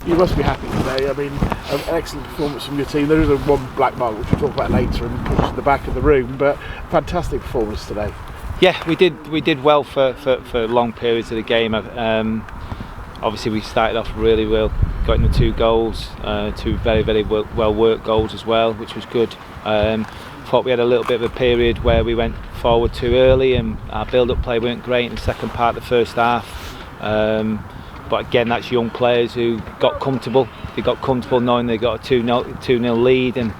You must be happy today. I mean, an excellent performance from your team. There is one black mark which we'll talk about later and put to the back of the room, but fantastic performance today. Yeah, we did well for long periods of the game. Obviously we started off really well, got in the 2 goals, 2 very well worked goals as well, which was good. Thought we had a little bit of a period where we went forward too early and our build-up play weren't great in the second part of the first half. But again, that's young players who got comfortable. They got comfortable knowing they got a 2-0 lead, and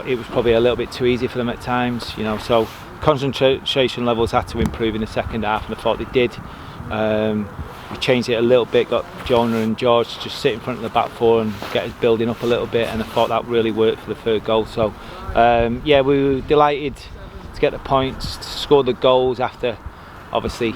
it was probably a little bit too easy for them at times. So concentration levels had to improve in the second half, and I thought they did. We changed it a little bit, got Jonah and George to just sit in front of the back 4 and get us building up a little bit, and I thought that really worked for the third goal. So yeah, we were delighted to get the points, to score the goals after obviously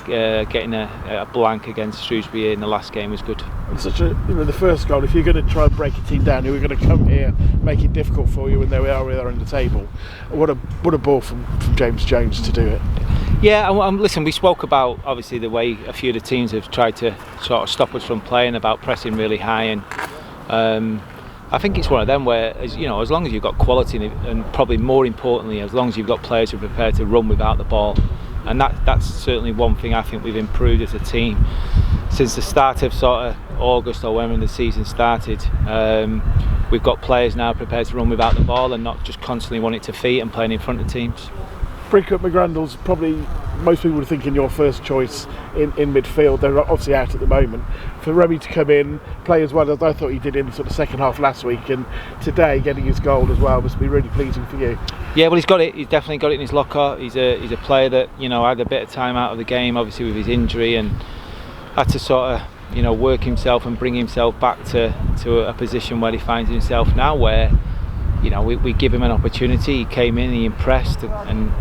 getting a blank against Shrewsbury in the last game was good. Such a the first goal, if you're going to try and break a team down, who are going to come here, make it difficult for you, and there we are in the table. What a ball from James Jones to do it. Yeah, listen, we spoke about obviously the way a few of the teams have tried to sort of stop us from playing, about pressing really high, and I think it's one of them where, as long as you've got quality, and probably more importantly, as long as you've got players who are prepared to run without the ball, and that's certainly one thing I think we've improved as a team since the start of sort of August or when the season started. We've got players now prepared to run without the ball and not just constantly wanting to feet and playing in front of teams. Brinkett McGrandle's probably, most people would think, in your first choice in midfield. They're obviously out at the moment. For Remy to come in, play as well as I thought he did in sort of second half last week, and today getting his goal as well must be really pleasing for you. Yeah, well, he's got it. He's definitely got it in his locker. He's a player that had a bit of time out of the game, obviously with his injury, and had to sort of work himself and bring himself back to a position where he finds himself now, where we give him an opportunity. He came in, he impressed, and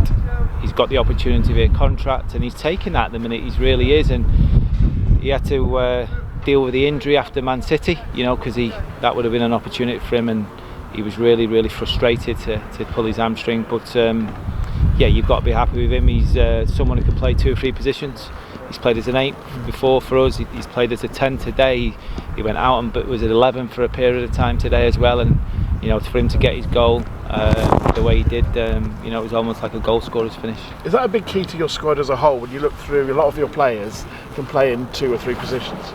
he's got the opportunity of a contract, and he's taking that at the minute. He really is, and he had to deal with the injury after Man City, because that would have been an opportunity for him, and he was really frustrated to pull his hamstring. But yeah, you've got to be happy with him. He's someone who can play 2 or 3 positions. He's played as an 8 before for us. He's played as a 10 today. He went out and was at 11 for a period of time today as well, and for him to get his goal the way he did, it was almost like a goal scorer's finish. Is that a big key to your squad as a whole? When you look through, a lot of your players can play in 2 or 3 positions.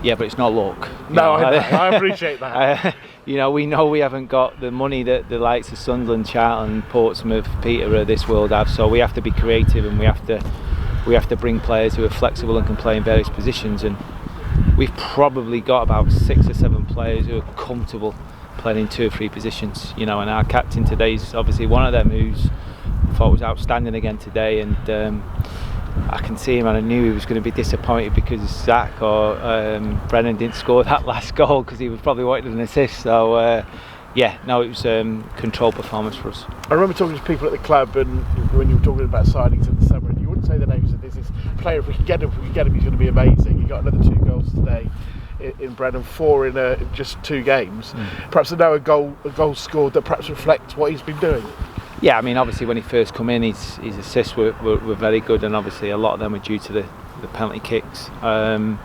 Yeah, but it's not luck. No, I appreciate that. We know we haven't got the money that the likes of Sunderland, Charlton, Portsmouth, Peterborough, this world have, so we have to be creative, and we have to bring players who are flexible and can play in various positions, and we've probably got about 6 or 7 players who are comfortable playing in 2 or 3 positions, and our captain today is obviously one of them, who's I thought was outstanding again today, and I can see him, and I knew he was going to be disappointed because Zach or Brennan didn't score that last goal, because he was probably wanting an assist. So it was controlled performance for us. I remember talking to people at the club, and when you were talking about signings in the summer, and you wouldn't say the names of this player. If we can get him, he's going to be amazing. He got another 2 goals today in Brennan, 4 in just 2 games. Perhaps now a goal scored that perhaps reflects what he's been doing. Yeah, I mean, obviously when he first come in, his assists were very good, and obviously a lot of them were due to the penalty kicks, and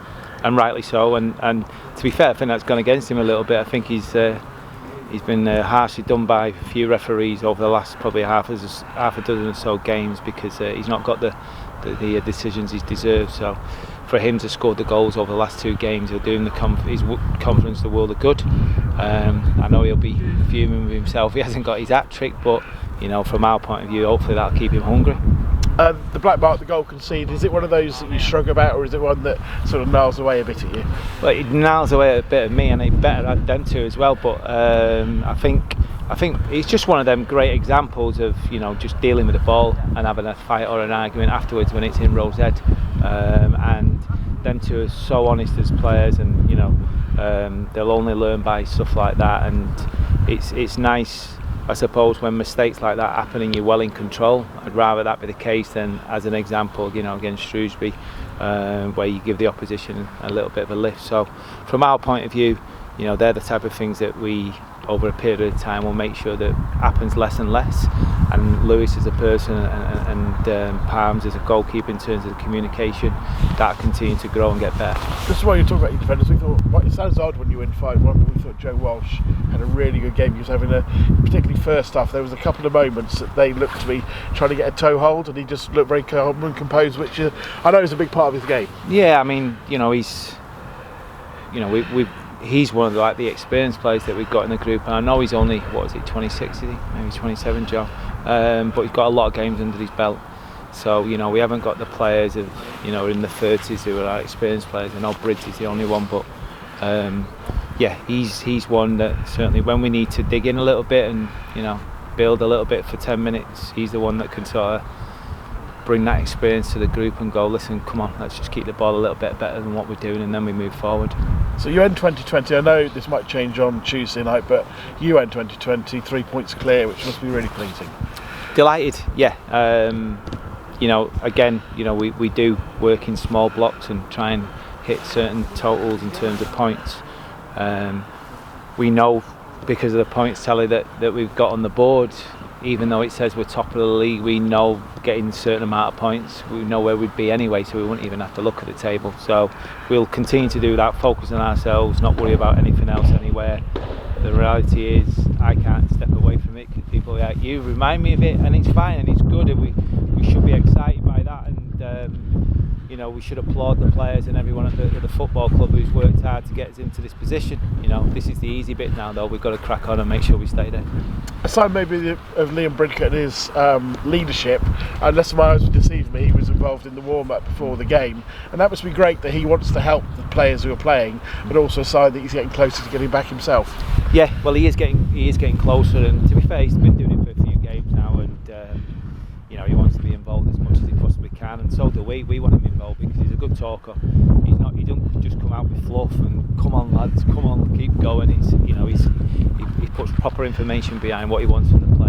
rightly so. And to be fair, I think that's gone against him a little bit. I think he's been harshly done by a few referees over the last probably half a dozen or so games, because he's not got the decisions he's deserved. So for him to score the goals over the last 2 games, he'll do him his confidence the world of good. I know he'll be fuming with himself. He hasn't got his hat-trick, but from our point of view, hopefully that'll keep him hungry. The black mark, the goal conceded, is it one of those that you shrug about, or is it one that sort of gnarls away a bit at you? Well, it gnarls away a bit at me, and it better at them too as well. But I think it's just one of them great examples of just dealing with the ball and having a fight or an argument afterwards when it's in Rose Head. And them two are so honest as players, and they'll only learn by stuff like that. And it's nice, I suppose, when mistakes like that happen and you're well in control. I'd rather that be the case than, as an example, against Shrewsbury, where you give the opposition a little bit of a lift. So from our point of view, they're the type of things that we over a period of time will make sure that happens less and less. And Lewis as a person and Palms as a goalkeeper in terms of the communication, that continue to grow and get better. Just while you're talking about your defenders, we thought, well, it sounds odd when you win 5-1, but we thought Joe Walsh had a really good game. He was having particularly first half, there was a couple of moments that they looked to be trying to get a toe hold, and he just looked very calm and composed, which I know is a big part of his game. Yeah, I mean, he's one of the experienced players that we've got in the group, and I know he's only 26, is he? Maybe 27, Joe. But he's got a lot of games under his belt. So we haven't got the players of in the 30s who are experienced players. I know Bridge is the only one, but he's one that certainly when we need to dig in a little bit and build a little bit for 10 minutes, he's the one that can sort of bring that experience to the group and go, listen, come on, let's just keep the ball a little bit better than what we're doing, and then we move forward. So you end 2020, I know this might change on Tuesday night, but you end 2020 3 points clear, which must be really pleasing. Delighted, yeah. We do work in small blocks and try and hit certain totals in terms of points. We know because of the points tally that we've got on the board, even though it says we're top of the league, we know getting a certain amount of points, we know where we'd be anyway, so we wouldn't even have to look at the table. So we'll continue to do that, focus on ourselves, not worry about anything else anywhere. The reality is I can't step away from it because people like you remind me of it, and it's fine and it's good, and we should be excited by that, and we should applaud the players and everyone at the football club who's worked hard to get us into this position. This is the easy bit now, though. We've got to crack on and make sure we stay there. Aside maybe of Liam Bridcut and his leadership, unless my eyes would deceive me, he was involved in the warm-up before the game, and that must be great that he wants to help the players who are playing, but also a sign that he's getting closer to getting back himself. Yeah, well, he is getting closer, and to be fair, he's been doing it for a few games now, and he wants to be involved as much as he possibly can, and so do we. We want him involved because he's a good talker. He don't just come out with fluff and come on lads, come on, keep going. He puts proper information behind what he wants from the players.